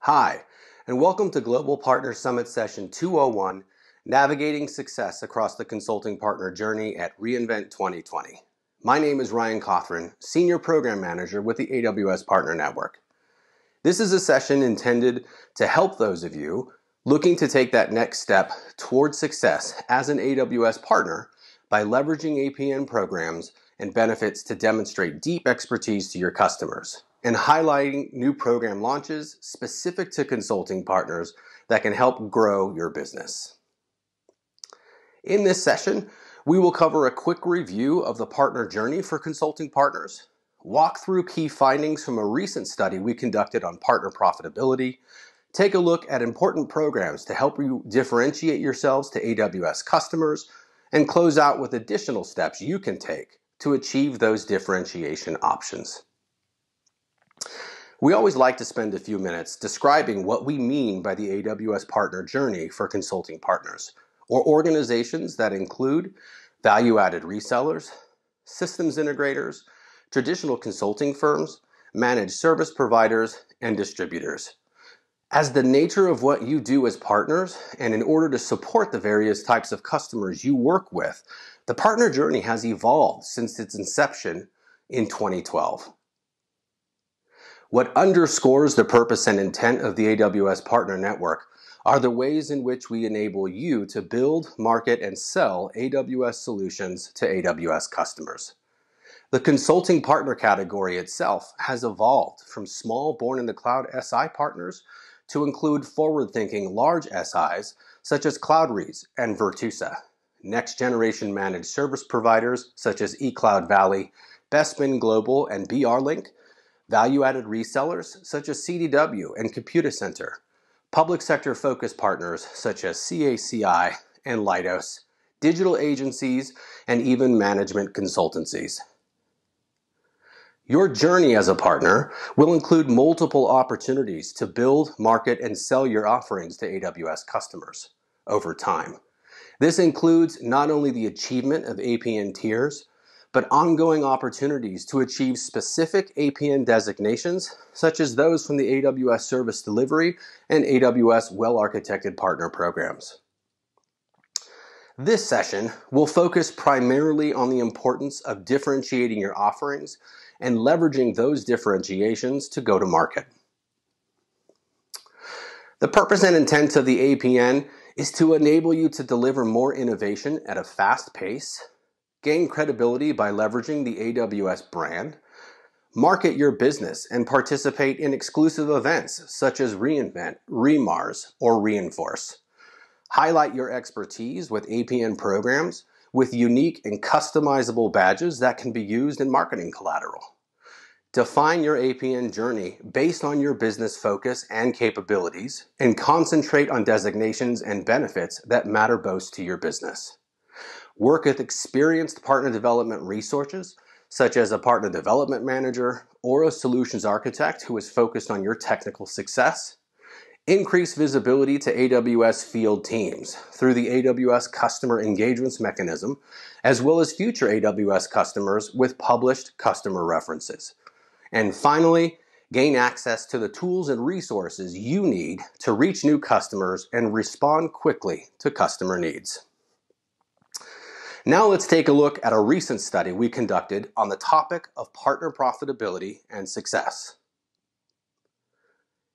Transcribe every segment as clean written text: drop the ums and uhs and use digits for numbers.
Hi, and welcome to Global Partner Summit Session 201, Navigating Success Across the Consulting Partner Journey at reInvent 2020. My name is Ryan Cothran, Senior Program Manager with the AWS Partner Network. This is a session intended to help those of you looking to take that next step towards success as an AWS partner by leveraging APN programs and benefits to demonstrate deep expertise to your customers and highlighting new program launches specific to consulting partners that can help grow your business. In this session, we will cover a quick review of the partner journey for consulting partners, walk through key findings from a recent study we conducted on partner profitability, take a look at important programs to help you differentiate yourselves to AWS customers, and close out with additional steps you can take to achieve those differentiation options. We always like to spend a few minutes describing what we mean by the AWS partner journey for consulting partners, or organizations that include value-added resellers, systems integrators, traditional consulting firms, managed service providers, and distributors. As the nature of what you do as partners, and in order to support the various types of customers you work with, the partner journey has evolved since its inception in 2012. What underscores the purpose and intent of the AWS Partner Network are the ways in which we enable you to build, market, and sell AWS solutions to AWS customers. The consulting partner category itself has evolved from small born-in-the-cloud SI partners to include forward-thinking large SIs such as Cloudrees and Virtusa, next-generation managed service providers such as eCloud Valley, Bestman Global, and BR-Link, value-added resellers such as CDW and Computacenter, public sector-focused partners such as CACI and Leidos, digital agencies, and even management consultancies. Your journey as a partner will include multiple opportunities to build, market, and sell your offerings to AWS customers over time. This includes not only the achievement of APN tiers, but ongoing opportunities to achieve specific APN designations, such as those from the AWS Service Delivery and AWS Well-Architected Partner Programs. This session will focus primarily on the importance of differentiating your offerings and leveraging those differentiations to go to market. The purpose and intent of the APN is to enable you to deliver more innovation at a fast pace, gain credibility by leveraging the AWS brand, market your business and participate in exclusive events such as reInvent, reMars, or Reinforce. Highlight your expertise with APN programs with unique and customizable badges that can be used in marketing collateral. Define your APN journey based on your business focus and capabilities, and concentrate on designations and benefits that matter most to your business. Work with experienced partner development resources, such as a partner development manager or a solutions architect who is focused on your technical success. Increase visibility to AWS field teams through the AWS Customer Engagements mechanism, as well as future AWS customers with published customer references. And finally, gain access to the tools and resources you need to reach new customers and respond quickly to customer needs. Now let's take a look at a recent study we conducted on the topic of partner profitability and success.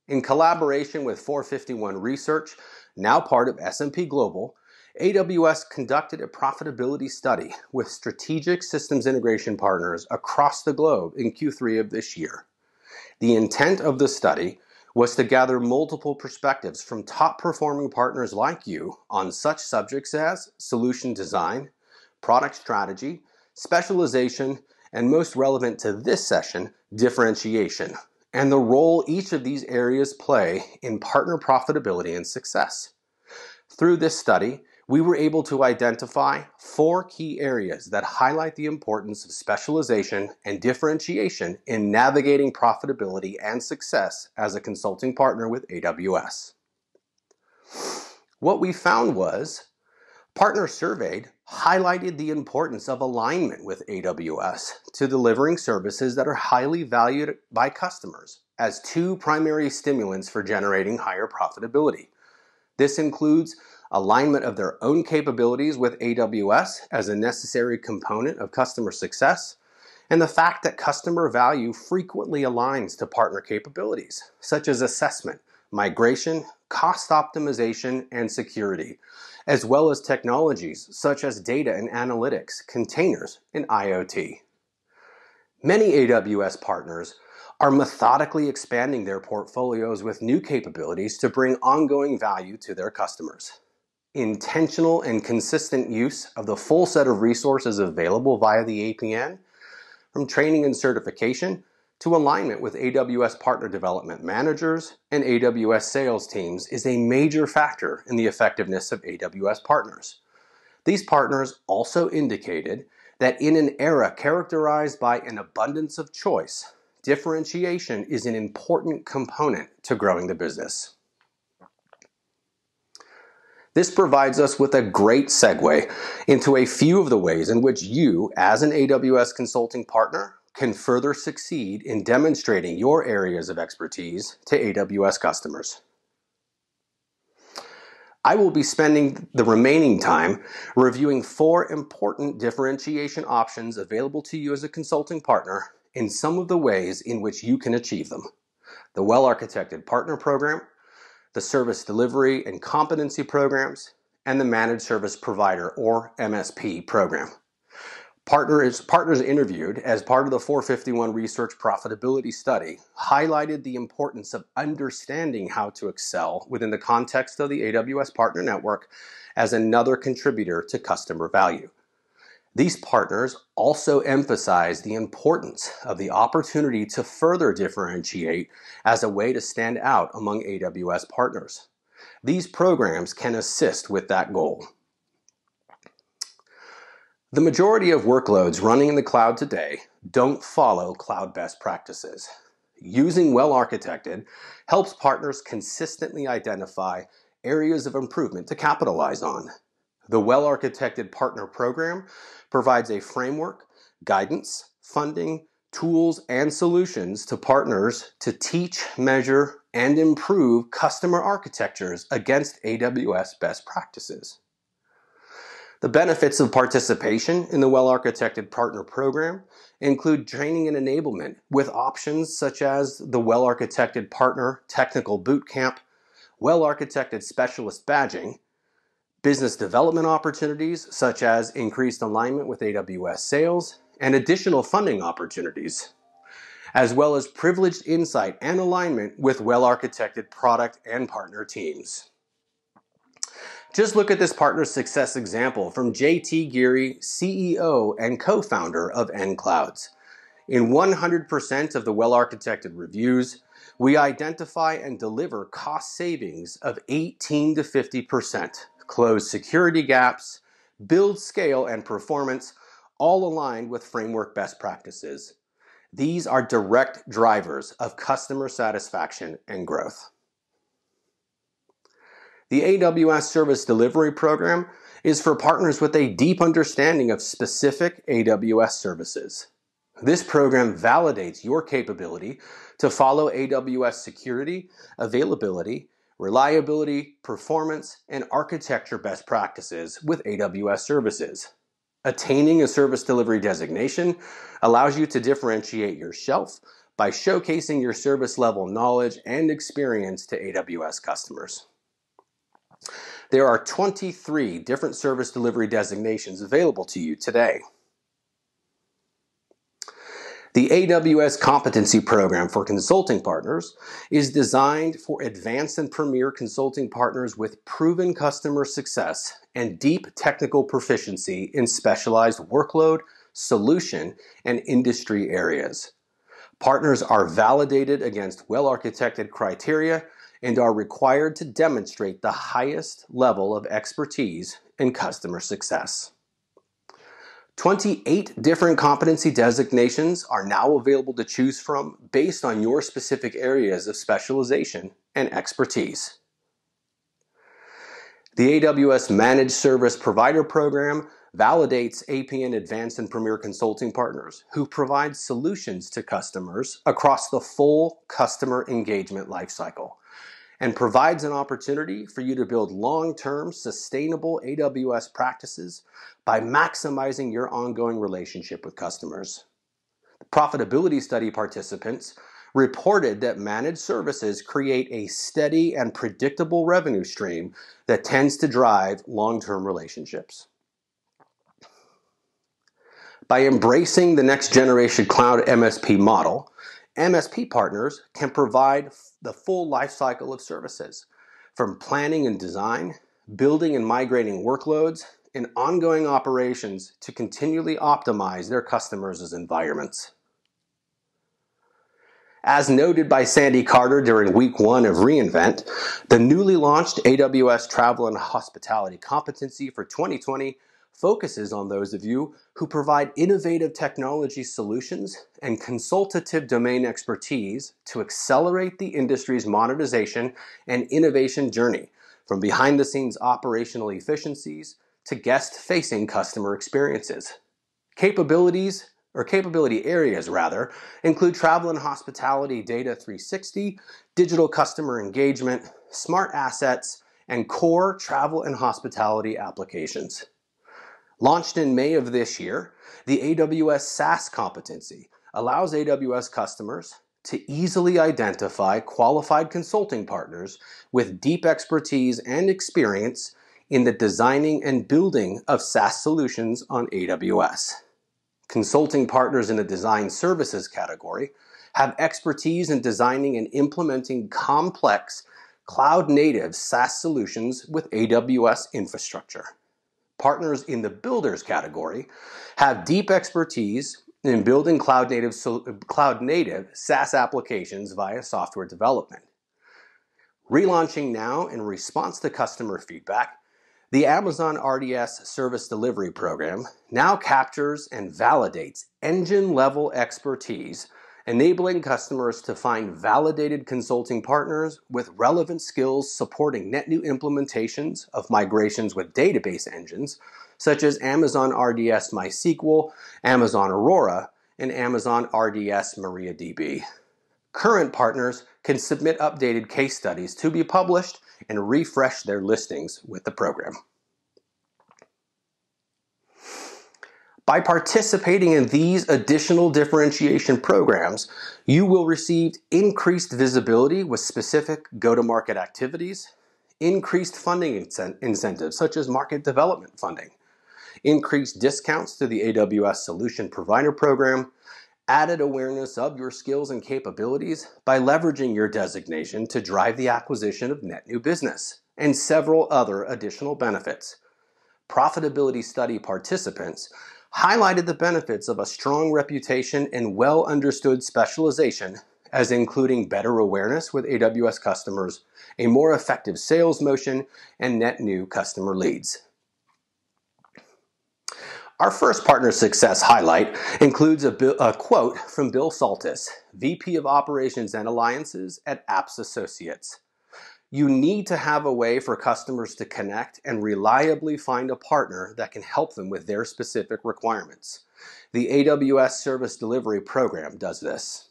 In collaboration with 451 Research, now part of S&P Global, AWS conducted a profitability study with strategic systems integration partners across the globe in Q3 of this year. The intent of the study was to gather multiple perspectives from top-performing partners like you on such subjects as solution design, product strategy, specialization, and most relevant to this session, differentiation, and the role each of these areas play in partner profitability and success. Through this study, we were able to identify 4 key areas that highlight the importance of specialization and differentiation in navigating profitability and success as a consulting partner with AWS. What we found was Partners surveyed highlighted the importance of alignment with AWS to delivering services that are highly valued by customers as two primary stimulants for generating higher profitability. This includes alignment of their own capabilities with AWS as a necessary component of customer success, and the fact that customer value frequently aligns to partner capabilities, such as assessment, migration, cost optimization, and security, as well as technologies such as data and analytics, containers, and IoT. Many AWS partners are methodically expanding their portfolios with new capabilities to bring ongoing value to their customers. Intentional and consistent use of the full set of resources available via the APN, from training and certification to alignment with AWS Partner Development Managers and AWS sales teams, is a major factor in the effectiveness of AWS partners. These partners also indicated that in an era characterized by an abundance of choice, differentiation is an important component to growing the business. This provides us with a great segue into a few of the ways in which you, as an AWS consulting partner, can further succeed in demonstrating your areas of expertise to AWS customers. I will be spending the remaining time reviewing 4 important differentiation options available to you as a consulting partner in some of the ways in which you can achieve them: the well-architected partner program, the service delivery and competency programs, and the managed service provider or MSP program. Partners interviewed as part of the 451 Research Profitability Study highlighted the importance of understanding how to excel within the context of the AWS Partner Network as another contributor to customer value. These partners also emphasize the importance of the opportunity to further differentiate as a way to stand out among AWS partners. These programs can assist with that goal. The majority of workloads running in the cloud today don't follow cloud best practices. Using well-architected helps partners consistently identify areas of improvement to capitalize on. The well-architected partner program provides a framework, guidance, funding, tools, and solutions to partners to teach, measure, and improve customer architectures against AWS best practices. The benefits of participation in the well-architected partner program include training and enablement with options such as the well-architected partner technical bootcamp, well-architected specialist badging, business development opportunities such as increased alignment with AWS sales, and additional funding opportunities, as well as privileged insight and alignment with well-architected product and partner teams. Just look at this partner success example from JT Geary, CEO and co-founder of nClouds. In 100% of the well-architected reviews, we identify and deliver cost savings of 18 to 50%, close security gaps, build scale and performance, all aligned with framework best practices. These are direct drivers of customer satisfaction and growth. The AWS Service Delivery program is for partners with a deep understanding of specific AWS services. This program validates your capability to follow AWS security, availability, reliability, performance, and architecture best practices with AWS services. Attaining a service delivery designation allows you to differentiate yourself by showcasing your service level knowledge and experience to AWS customers. There are 23 different service delivery designations available to you today. The AWS Competency Program for Consulting Partners is designed for advanced and premier consulting partners with proven customer success and deep technical proficiency in specialized workload, solution, and industry areas. Partners are validated against well-architected criteria and are required to demonstrate the highest level of expertise in customer success. 28 different competency designations are now available to choose from based on your specific areas of specialization and expertise. The AWS Managed Service Provider Program validates APN Advanced and Premier Consulting Partners who provide solutions to customers across the full customer engagement lifecycle and provides an opportunity for you to build long-term sustainable AWS practices by maximizing your ongoing relationship with customers. The profitability study participants reported that managed services create a steady and predictable revenue stream that tends to drive long-term relationships. By embracing the next generation cloud MSP model, MSP partners can provide the full lifecycle of services, from planning and design, building and migrating workloads, and ongoing operations to continually optimize their customers' environments. As noted by Sandy Carter during week 1 of reInvent, the newly launched AWS Travel and Hospitality Competency for 2020 focuses on those of you who provide innovative technology solutions and consultative domain expertise to accelerate the industry's modernization and innovation journey, from behind-the-scenes operational efficiencies to guest-facing customer experiences. Capability areas include travel and hospitality data 360, digital customer engagement, smart assets, and core travel and hospitality applications. Launched in May of this year, the AWS SaaS Competency allows AWS customers to easily identify qualified consulting partners with deep expertise and experience in the designing and building of SaaS solutions on AWS. Consulting partners in the design services category have expertise in designing and implementing complex cloud-native SaaS solutions with AWS infrastructure. Partners in the builders category have deep expertise in building cloud-native SaaS applications via software development. Relaunching now in response to customer feedback, the Amazon RDS Service Delivery program now captures and validates engine-level expertise, enabling customers to find validated consulting partners with relevant skills supporting net new implementations of migrations with database engines such as Amazon RDS MySQL, Amazon Aurora, and Amazon RDS MariaDB. Current partners can submit updated case studies to be published and refresh their listings with the program. By participating in these additional differentiation programs, you will receive increased visibility with specific go-to-market activities, increased funding incentives such as market development funding, increased discounts through the AWS Solution Provider Program, added awareness of your skills and capabilities by leveraging your designation to drive the acquisition of net new business, and several other additional benefits. Profitability study participants highlighted the benefits of a strong reputation and well-understood specialization, as including better awareness with AWS customers, a more effective sales motion, and net new customer leads. Our first partner success highlight includes a quote from Bill Saltis, VP of Operations and Alliances at Apps Associates. You need to have a way for customers to connect and reliably find a partner that can help them with their specific requirements. The AWS Service Delivery program does this.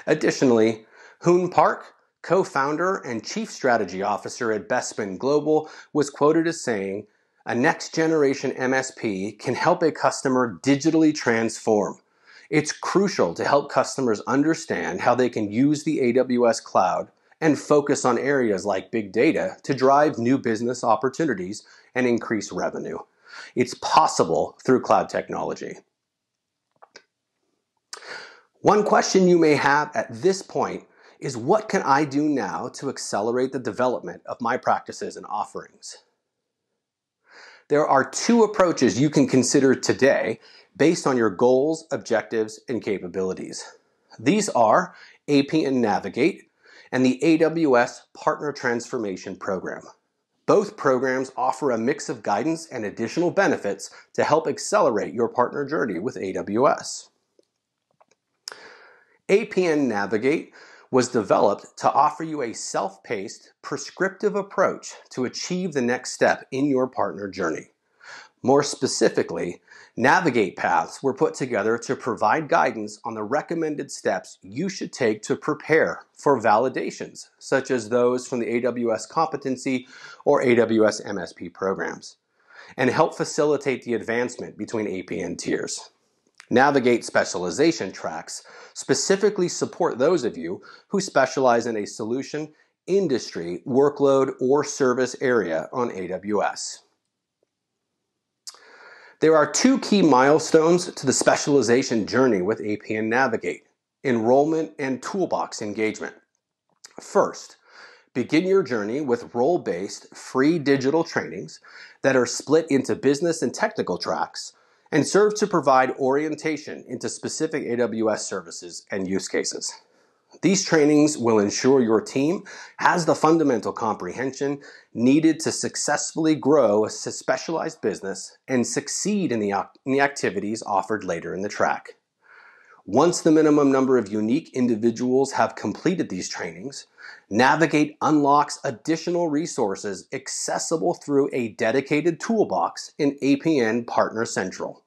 Additionally, Hoon Park, co-founder and chief strategy officer at Bespin Global, was quoted as saying, "A next-generation MSP can help a customer digitally transform. It's crucial to help customers understand how they can use the AWS cloud and focus on areas like big data to drive new business opportunities and increase revenue. It's possible through cloud technology." One question you may have at this point is, what can I do now to accelerate the development of my practices and offerings? There are two approaches you can consider today based on your goals, objectives, and capabilities. These are APN Navigate and the AWS Partner Transformation Program. Both programs offer a mix of guidance and additional benefits to help accelerate your partner journey with AWS. APN Navigate was developed to offer you a self-paced, prescriptive approach to achieve the next step in your partner journey. More specifically, Navigate paths were put together to provide guidance on the recommended steps you should take to prepare for validations, such as those from the AWS Competency or AWS MSP programs, and help facilitate the advancement between APN tiers. Navigate specialization tracks specifically support those of you who specialize in a solution, industry, workload, or service area on AWS. There are two key milestones to the specialization journey with APN Navigate: enrollment and toolbox engagement. First, begin your journey with role-based free digital trainings that are split into business and technical tracks and serve to provide orientation into specific AWS services and use cases. These trainings will ensure your team has the fundamental comprehension needed to successfully grow a specialized business and succeed in the activities offered later in the track. Once the minimum number of unique individuals have completed these trainings, Navigate unlocks additional resources accessible through a dedicated toolbox in APN Partner Central.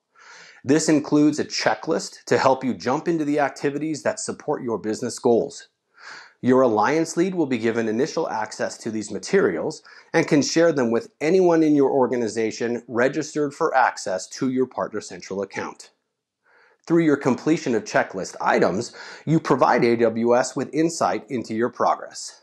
This includes a checklist to help you jump into the activities that support your business goals. Your alliance lead will be given initial access to these materials and can share them with anyone in your organization registered for access to your Partner Central account. Through your completion of checklist items, you provide AWS with insight into your progress.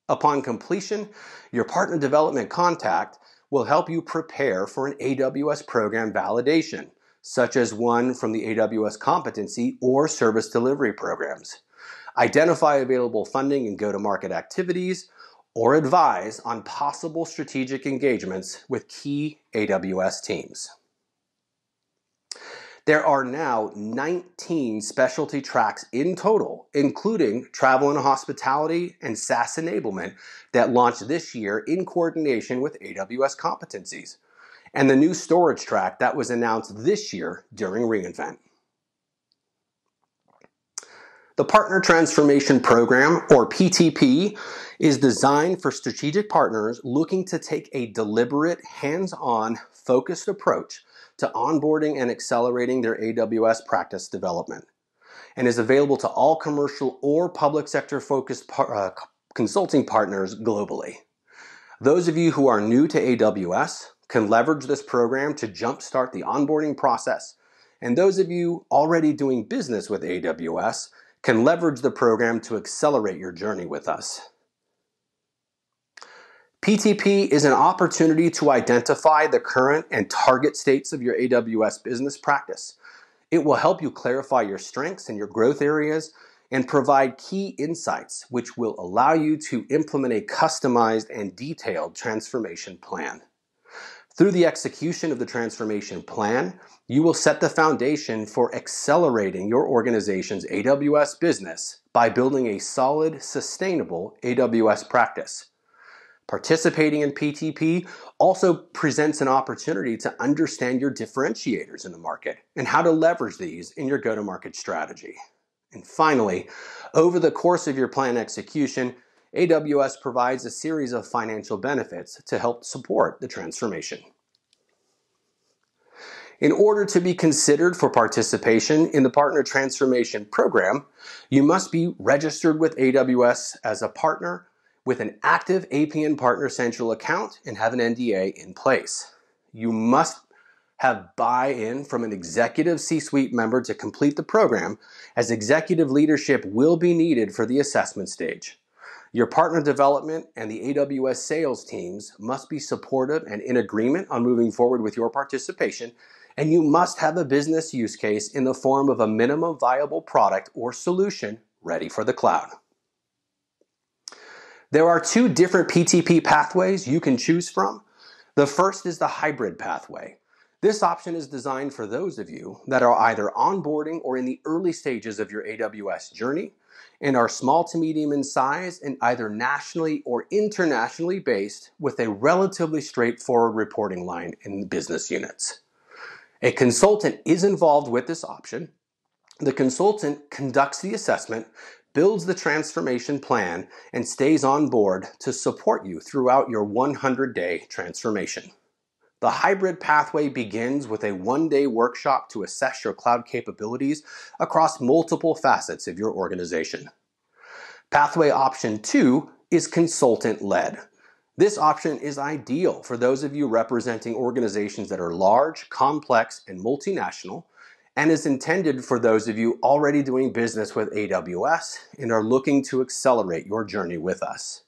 Upon completion, your partner development contact will help you prepare for an AWS program validation, such as one from the AWS Competency or Service Delivery programs, identify available funding and go-to-market activities, or advise on possible strategic engagements with key AWS teams. There are now 19 specialty tracks in total, including travel and hospitality and SaaS enablement, that launched this year in coordination with AWS Competencies, and the new storage track that was announced this year during reInvent. The Partner Transformation Program, or PTP, is designed for strategic partners looking to take a deliberate, hands-on, focused approach to onboarding and accelerating their AWS practice development, and is available to all commercial or public sector-focused consulting partners globally. Those of you who are new to AWS can leverage this program to jumpstart the onboarding process, and those of you already doing business with AWS can leverage the program to accelerate your journey with us. PTP is an opportunity to identify the current and target states of your AWS business practice. It will help you clarify your strengths and your growth areas and provide key insights which will allow you to implement a customized and detailed transformation plan. Through the execution of the transformation plan, you will set the foundation for accelerating your organization's AWS business by building a solid, sustainable AWS practice. Participating in PTP also presents an opportunity to understand your differentiators in the market and how to leverage these in your go-to-market strategy. And finally, over the course of your plan execution, AWS provides a series of financial benefits to help support the transformation. In order to be considered for participation in the Partner Transformation Program, you must be registered with AWS as a partner with an active APN Partner Central account and have an NDA in place. You must have buy-in from an executive C-suite member to complete the program, as executive leadership will be needed for the assessment stage. Your partner development and the AWS sales teams must be supportive and in agreement on moving forward with your participation, and you must have a business use case in the form of a minimum viable product or solution ready for the cloud. There are two different PTP pathways you can choose from. The first is the hybrid pathway. This option is designed for those of you that are either onboarding or in the early stages of your AWS journey and are small to medium in size and either nationally or internationally based with a relatively straightforward reporting line in business units. A consultant is involved with this option. The consultant conducts the assessment builds the transformation plan, and stays on board to support you throughout your 100-day transformation. The hybrid pathway begins with a one-day workshop to assess your cloud capabilities across multiple facets of your organization. Pathway option 2 is consultant-led. This option is ideal for those of you representing organizations that are large, complex, and multinational, and is intended for those of you already doing business with AWS and are looking to accelerate your journey with us.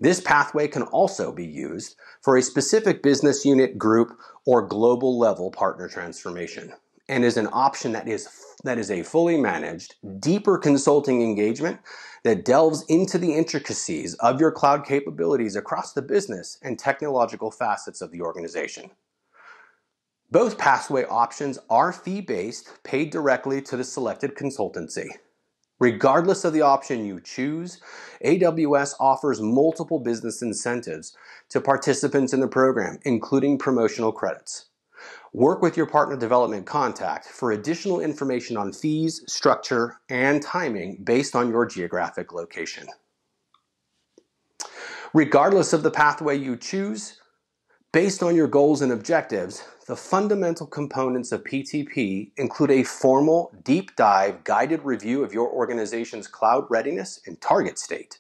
This pathway can also be used for a specific business unit, group, or global level partner transformation, and is an option that is a fully managed, deeper consulting engagement that delves into the intricacies of your cloud capabilities across the business and technological facets of the organization. Both pathway options are fee-based, paid directly to the selected consultancy. Regardless of the option you choose, AWS offers multiple business incentives to participants in the program, including promotional credits. Work with your partner development contact for additional information on fees, structure, and timing based on your geographic location. Regardless of the pathway you choose, based on your goals and objectives, the fundamental components of PTP include a formal, deep dive guided review of your organization's cloud readiness and target state,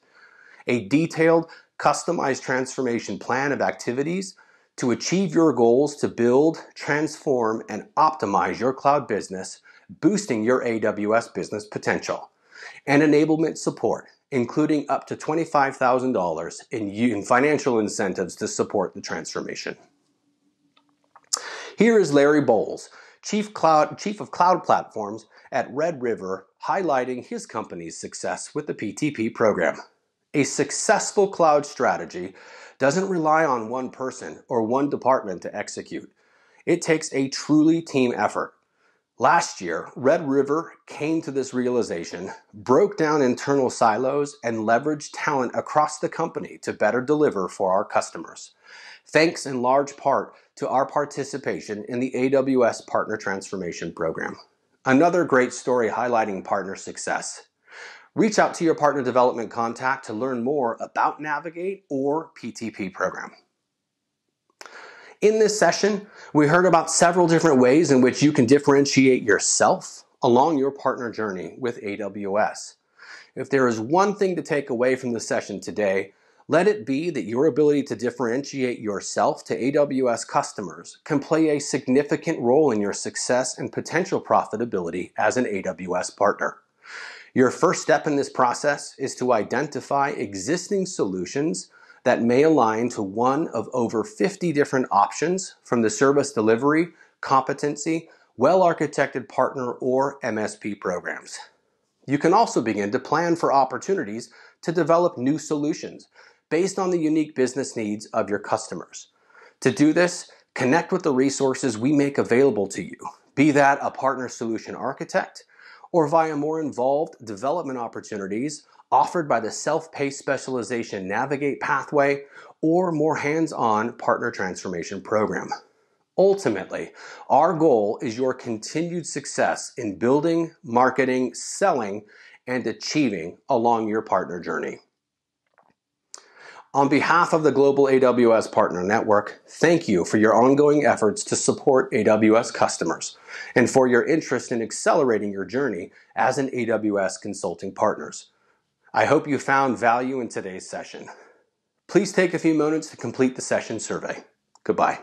a detailed, customized transformation plan of activities to achieve your goals to build, transform, and optimize your cloud business, boosting your AWS business potential, and enablement support, including up to $25,000 in financial incentives to support the transformation. Here is Larry Bowles, Chief of Cloud Platforms at Red River, highlighting his company's success with the PTP program. A successful cloud strategy doesn't rely on one person or one department to execute. It takes a truly team effort. Last year, Red River came to this realization, broke down internal silos, and leveraged talent across the company to better deliver for our customers, thanks in large part to our participation in the AWS Partner Transformation Program. Another great story highlighting partner success. Reach out to your partner development contact to learn more about Navigate or PTP program. In this session, we heard about several different ways in which you can differentiate yourself along your partner journey with AWS. If there is one thing to take away from the session today, let it be that your ability to differentiate yourself to AWS customers can play a significant role in your success and potential profitability as an AWS partner. Your first step in this process is to identify existing solutions that may align to one of over 50 different options from the Service Delivery, Competency, well-architected partner, or MSP programs. You can also begin to plan for opportunities to develop new solutions based on the unique business needs of your customers. To do this, connect with the resources we make available to you, be that a partner solution architect, or via more involved development opportunities offered by the self-paced specialization Navigate pathway or more hands-on partner transformation program. Ultimately, our goal is your continued success in building, marketing, selling, and achieving along your partner journey. On behalf of the global AWS Partner Network, thank you for your ongoing efforts to support AWS customers and for your interest in accelerating your journey as an AWS consulting partners. I hope you found value in today's session. Please take a few moments to complete the session survey. Goodbye.